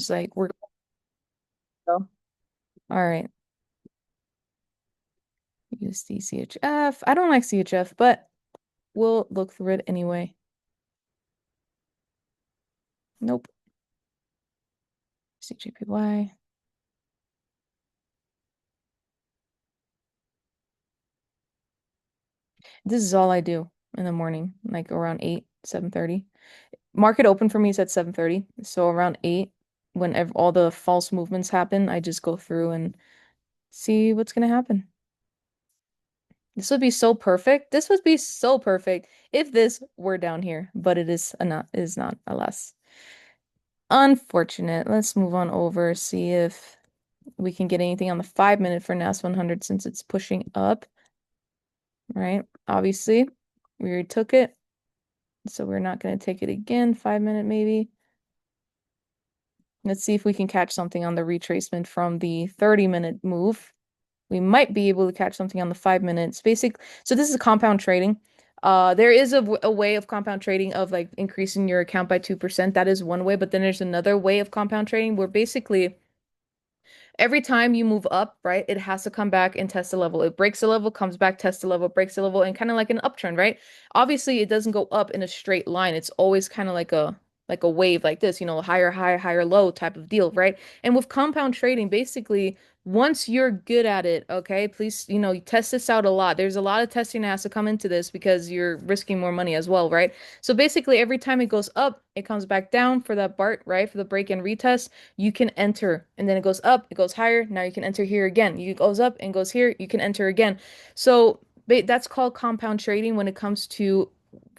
Just like we're go. All right. USD CHF. I don't like CHF, but we'll look through it anyway. Nope. CJPY. This is all I do in the morning, like around 8, 7:30. Market open for me is at 7:30. So around 8, whenever all the false movements happen, I just go through and see what's gonna happen. This would be so perfect. This would be so perfect if this were down here, but it is not, alas. Unfortunate. Let's move on over, see if we can get anything on the 5 minute for NAS 100 since it's pushing up, right? Obviously, we already took it, so we're not going to take it again. 5 minute maybe. Let's see if we can catch something on the retracement from the 30-minute move. We might be able to catch something on the 5 minutes. So this is compound trading. There is a way of compound trading of like increasing your account by 2%. That is one way, but then there's another way of compound trading where basically every time you move up, right, it has to come back and test a level. It breaks a level, comes back, tests a level, breaks a level, and kind of like an uptrend, right? Obviously, it doesn't go up in a straight line. It's always kind of like a wave like this, higher high, higher low type of deal, right? And with compound trading, basically, once you're good at it, okay, please, test this out a lot. There's a lot of testing that has to come into this because you're risking more money as well, right? So basically, every time it goes up, it comes back down for that BART, right? For the break and retest you can enter and then it goes up, it goes higher. Now you can enter here again. It goes up and goes here. You can enter again. So that's called compound trading when it comes to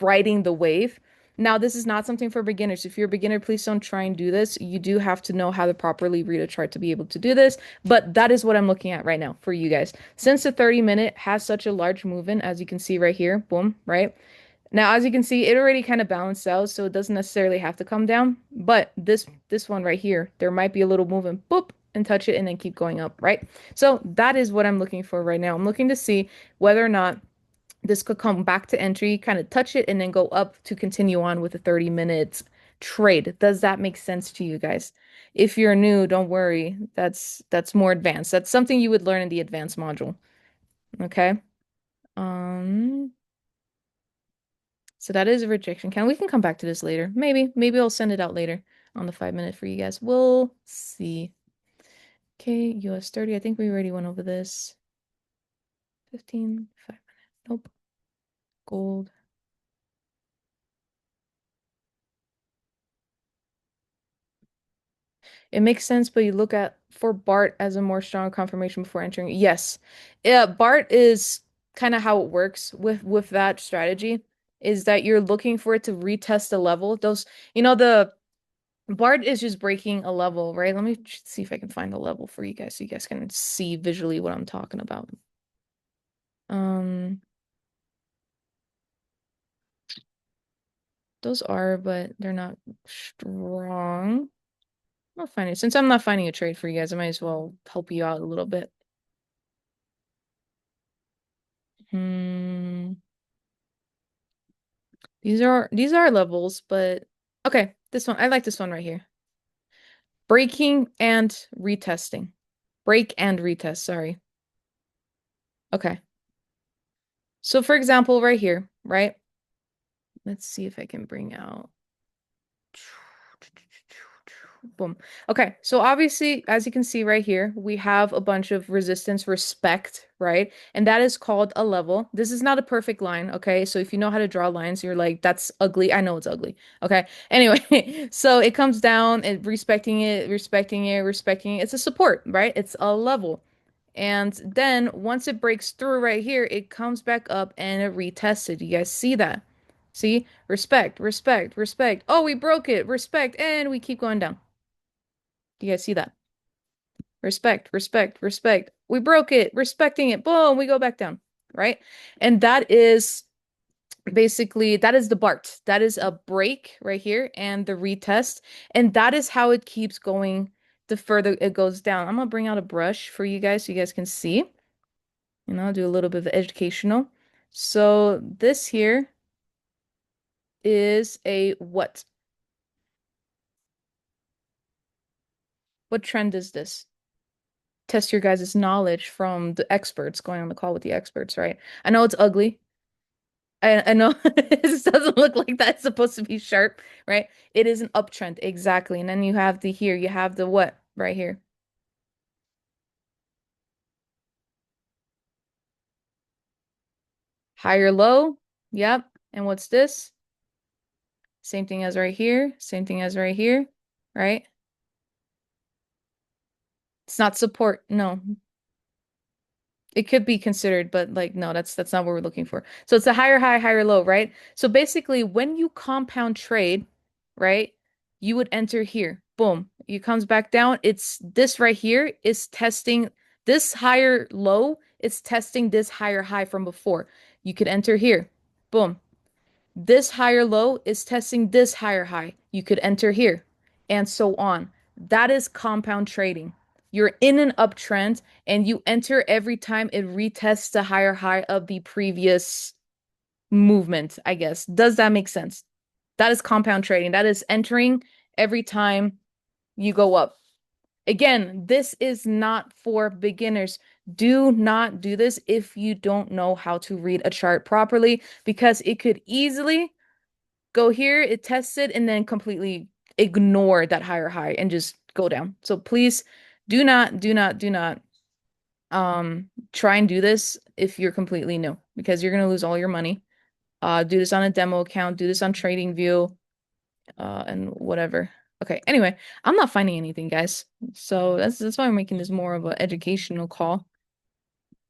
riding the wave. Now, this is not something for beginners. If you're a beginner, please don't try and do this. You do have to know how to properly read a chart to be able to do this, but that is what I'm looking at right now for you guys. Since the 30-minute has such a large movement, as you can see right here, boom, right? Now, as you can see, it already kind of balanced out, so it doesn't necessarily have to come down. But this one right here, there might be a little movement, boop, and touch it and then keep going up, right? So that is what I'm looking for right now. I'm looking to see whether or not this could come back to entry, kind of touch it, and then go up to continue on with a 30 minutes trade. Does that make sense to you guys? If you're new, don't worry. That's more advanced. That's something you would learn in the advanced module. Okay. Um, So that is a rejection count. We can come back to this later. Maybe I'll send it out later on the 5 minute for you guys. We'll see. Okay, US 30. I think we already went over this. 15, 5 minute. Nope. Gold. It makes sense, but you look at for Bart as a more strong confirmation before entering. Yes. Yeah, Bart is kind of how it works with that strategy is that you're looking for it to retest a level. The Bard is just breaking a level, right? Let me see if I can find the level for you guys so you guys can see visually what I'm talking about. Um, those are, but they're not strong. I'll find it. Since I'm not finding a trade for you guys, I might as well help you out a little bit. Hmm. These are levels, but okay, this one. I like this one right here. Breaking and retesting. Break and retest, sorry. Okay. So for example, right here, right? Let's see if I can bring out. Boom. Okay, so obviously, as you can see right here, we have a bunch of resistance respect, right? And that is called a level. This is not a perfect line, okay? So if you know how to draw lines, you're like, that's ugly. I know it's ugly. Okay. Anyway, so it comes down and respecting it, respecting it, respecting it. It's a support, right? It's a level. And then once it breaks through right here, it comes back up and it retests it. You guys see that? See? Respect, respect, respect. Oh, we broke it. Respect. And we keep going down. Do you guys see that? Respect, respect, respect. We broke it. Respecting it. Boom, we go back down. Right? And that is basically that is the BART. That is a break right here and the retest. And that is how it keeps going the further it goes down. I'm gonna bring out a brush for you guys so you guys can see. Do a little bit of educational. So this here is a what? What trend is this? Test your guys' knowledge from the experts, going on the call with the experts, right? I know it's ugly. I know it doesn't look like that's supposed to be sharp, right? It is an uptrend, exactly. And then you have the here, you have the what right here? Higher low. Yep. And what's this? Same thing as right here, same thing as right here, right? It's not support. No, it could be considered, but like no, that's not what we're looking for. So it's a higher high, higher low, right? So basically, when you compound trade, right, you would enter here. Boom. It comes back down. It's this right here is testing this higher low. It's testing this higher high from before. You could enter here. Boom. This higher low is testing this higher high. You could enter here, and so on. That is compound trading. You're in an uptrend, and you enter every time it retests the higher high of the previous movement, I guess. Does that make sense? That is compound trading. That is entering every time you go up. Again, this is not for beginners. Do not do this if you don't know how to read a chart properly because it could easily go here, it tests it, and then completely ignore that higher high and just go down. So please do not try and do this if you're completely new because you're gonna lose all your money. Do this on a demo account, do this on TradingView, and whatever. Okay, anyway, I'm not finding anything, guys. So that's why I'm making this more of an educational call.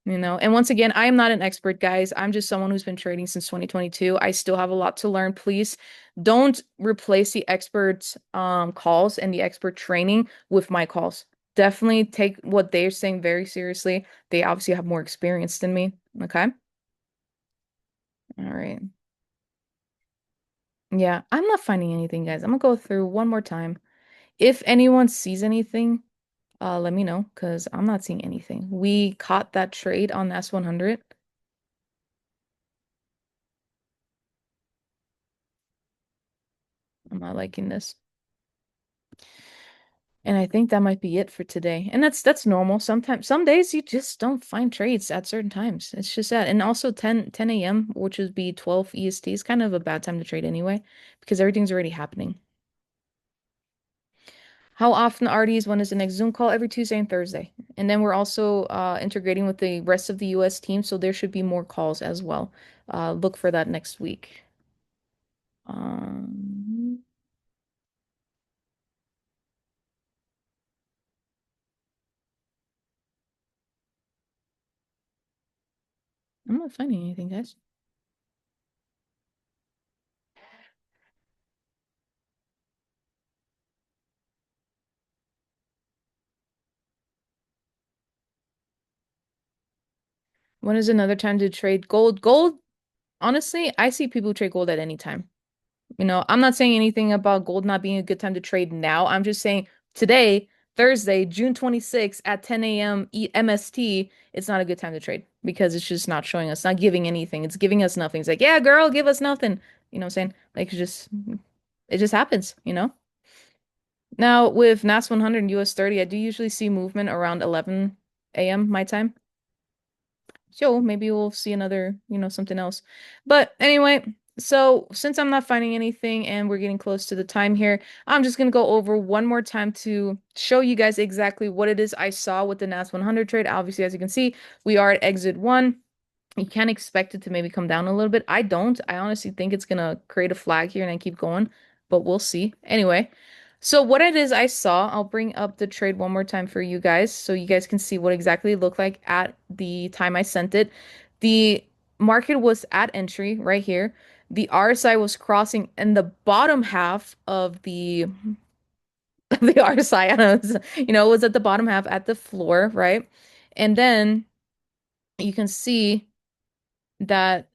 And once again, I am not an expert, guys. I'm just someone who's been trading since 2022. I still have a lot to learn. Please don't replace the expert calls and the expert training with my calls. Definitely take what they're saying very seriously. They obviously have more experience than me. Okay? All right. Yeah, I'm not finding anything, guys. I'm gonna go through one more time. If anyone sees anything, let me know because I'm not seeing anything. We caught that trade on S100. I'm not liking this. And I think that might be it for today. And that's normal. Sometimes some days you just don't find trades at certain times. It's just that. And also 10 a.m., which would be 12 EST, is kind of a bad time to trade anyway, because everything's already happening. How often are these? When is the next Zoom call? Every Tuesday and Thursday. And then we're also integrating with the rest of the US team, so there should be more calls as well. Look for that next week. Um, I'm not finding anything, guys. When is another time to trade gold? Gold, honestly, I see people trade gold at any time. I'm not saying anything about gold not being a good time to trade now. I'm just saying today, Thursday, June 26th at 10 a.m. MST, it's not a good time to trade because it's just not showing us, not giving anything. It's giving us nothing. It's like, yeah, girl, give us nothing. You know what I'm saying? Like it just happens. Now with NAS 100 and US 30, I do usually see movement around 11 a.m. my time. So maybe we'll see another, something else. But anyway, so since I'm not finding anything and we're getting close to the time here, I'm just gonna go over one more time to show you guys exactly what it is I saw with the NAS 100 trade. Obviously, as you can see, we are at exit one. You can expect it to maybe come down a little bit. I don't. I honestly think it's gonna create a flag here and then keep going, but we'll see. Anyway, so what it is I saw, I'll bring up the trade one more time for you guys so you guys can see what exactly it looked like at the time I sent it. The market was at entry right here. The RSI was crossing in the bottom half of the the RSI. I don't know, it was at the bottom half at the floor, right? And then you can see that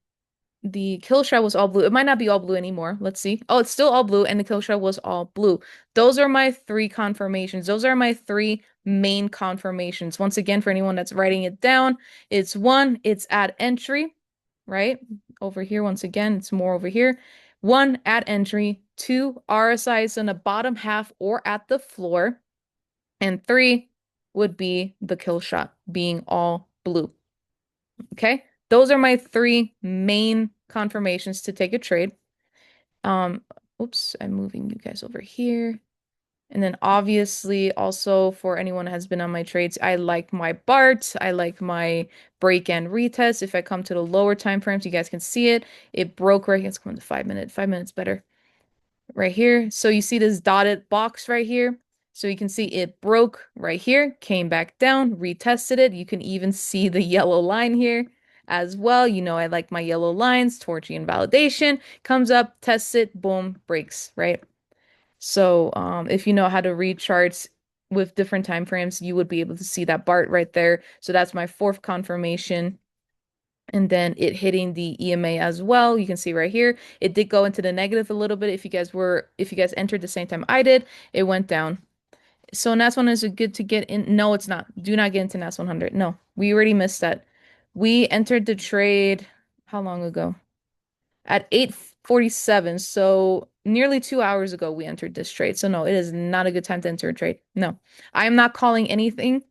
the kill shot was all blue. It might not be all blue anymore. Let's see. Oh, it's still all blue, and the kill shot was all blue. Those are my three confirmations. Those are my three main confirmations. Once again, for anyone that's writing it down, it's one, it's at entry, right? Over here, once again, it's more over here. One, at entry. Two, RSI is in the bottom half or at the floor. And three would be the kill shot being all blue. Okay. Those are my three main confirmations to take a trade. Um, Oops, I'm moving you guys over here. And then obviously also for anyone who has been on my trades, I like my BART, I like my break and retest. If I come to the lower time frames, you guys can see it. It broke right. Let's come to 5 minutes. 5 minutes better. Right here. So you see this dotted box right here. So you can see it broke right here, came back down, retested it. You can even see the yellow line here as well. You know, I like my yellow lines, torching and validation. Comes up, tests it, boom, breaks, right? So if you know how to read charts with different time frames, you would be able to see that BART right there. So that's my fourth confirmation. And then it hitting the EMA as well. You can see right here, it did go into the negative a little bit. If you guys entered the same time I did, it went down. So NAS 1 is good to get in. No, it's not. Do not get into NAS 100. No, we already missed that. We entered the trade how long ago? At 8:47. So nearly 2 hours ago, we entered this trade. So no, it is not a good time to enter a trade. No, I am not calling anything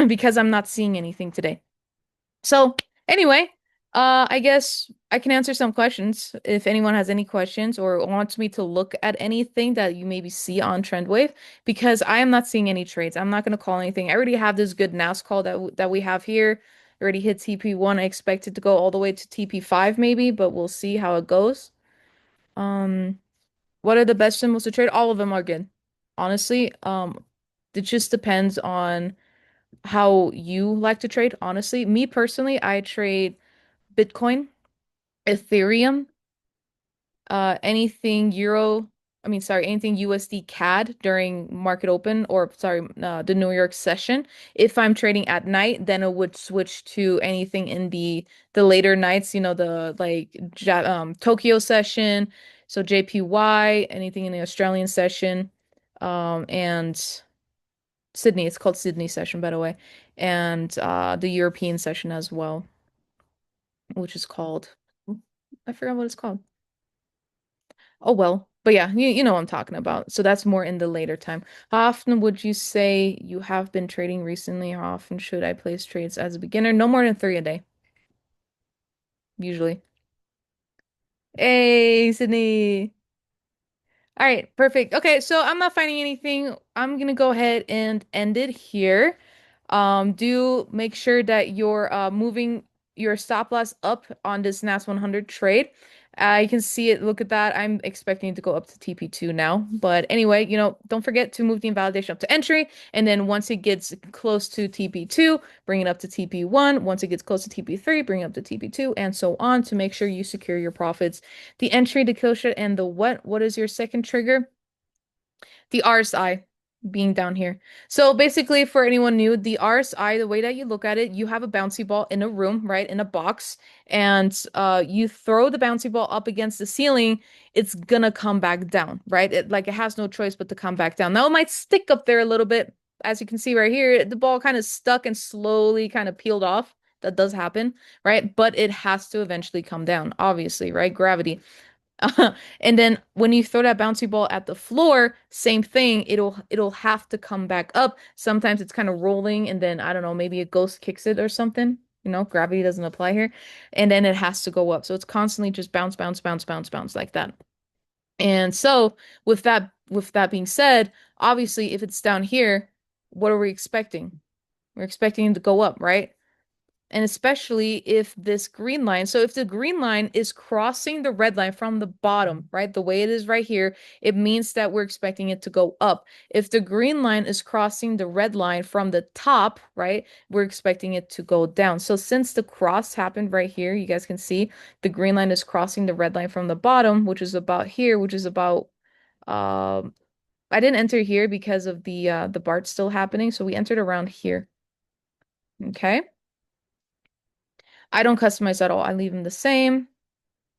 because I'm not seeing anything today. So anyway, I guess I can answer some questions if anyone has any questions or wants me to look at anything that you maybe see on Trendwave because I am not seeing any trades. I'm not going to call anything. I already have this good NAS call that we have here. Already hit TP1. I expect it to go all the way to TP5 maybe, but we'll see how it goes. Um, what are the best symbols to trade? All of them are good. Honestly, it just depends on how you like to trade, honestly. Me personally, I trade Bitcoin, Ethereum, anything anything USD CAD during market open or sorry, the New York session. If I'm trading at night, then it would switch to anything in the later nights, you know, the like Tokyo session, so JPY, anything in the Australian session, and Sydney, it's called Sydney session, by the way, and the European session as well, which is called, I forgot what it's called. Oh well. But yeah, you know what I'm talking about. So that's more in the later time. How often would you say you have been trading recently? How often should I place trades as a beginner? No more than three a day, usually. Hey, Sydney. All right, perfect. Okay, so I'm not finding anything. I'm gonna go ahead and end it here. Do make sure that you're moving your stop loss up on this NAS 100 trade. You can see it. Look at that. I'm expecting it to go up to TP2 now. But anyway, you know, don't forget to move the invalidation up to entry. And then once it gets close to TP2, bring it up to TP1. Once it gets close to TP3, bring it up to TP2, and so on to make sure you secure your profits. The entry, the kill shot, and the what? What is your second trigger? The RSI being down here. So basically, for anyone new, the RSI, the way that you look at it, you have a bouncy ball in a room, right, in a box, and you throw the bouncy ball up against the ceiling, it's gonna come back down, right? It has no choice but to come back down. Now it might stick up there a little bit. As you can see right here, the ball kind of stuck and slowly kind of peeled off. That does happen, right? But it has to eventually come down, obviously, right? Gravity. And then when you throw that bouncy ball at the floor, same thing, it'll have to come back up. Sometimes it's kind of rolling and then I don't know, maybe a ghost kicks it or something. You know, gravity doesn't apply here. And then it has to go up. So it's constantly just bounce, bounce, bounce, bounce, bounce like that. And so with that being said, obviously if it's down here, what are we expecting? We're expecting it to go up, right? And especially if this green line, so if the green line is crossing the red line from the bottom, right, the way it is right here, it means that we're expecting it to go up. If the green line is crossing the red line from the top, right, we're expecting it to go down. So since the cross happened right here, you guys can see the green line is crossing the red line from the bottom, which is about here, which is about, I didn't enter here because of the BART still happening, so we entered around here. Okay. I don't customize at all. I leave them the same.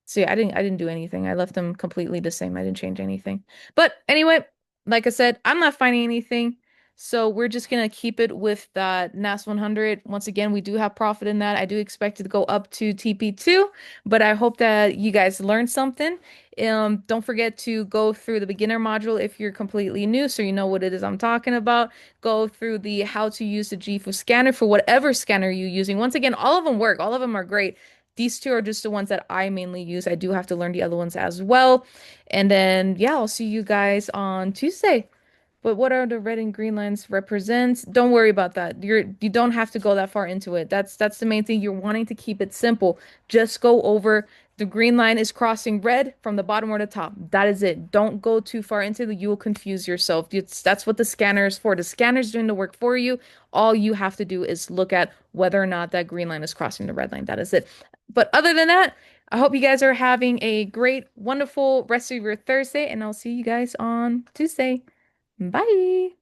See, I didn't do anything. I left them completely the same. I didn't change anything. But anyway, like I said, I'm not finding anything. So we're just gonna keep it with that NAS 100. Once again, we do have profit in that. I do expect it to go up to TP2, but I hope that you guys learned something. Don't forget to go through the beginner module if you're completely new, so you know what it is I'm talking about. Go through the how to use the JIFU scanner for whatever scanner you're using. Once again, all of them work. All of them are great. These two are just the ones that I mainly use. I do have to learn the other ones as well. And then, yeah, I'll see you guys on Tuesday. But what are the red and green lines represent? Don't worry about that. You don't have to go that far into it. That's the main thing. You're wanting to keep it simple. Just go over the green line is crossing red from the bottom or the top. That is it. Don't go too far into it. You will confuse yourself. That's what the scanner is for. The scanner's doing the work for you. All you have to do is look at whether or not that green line is crossing the red line. That is it. But other than that, I hope you guys are having a great, wonderful rest of your Thursday, and I'll see you guys on Tuesday. Bye.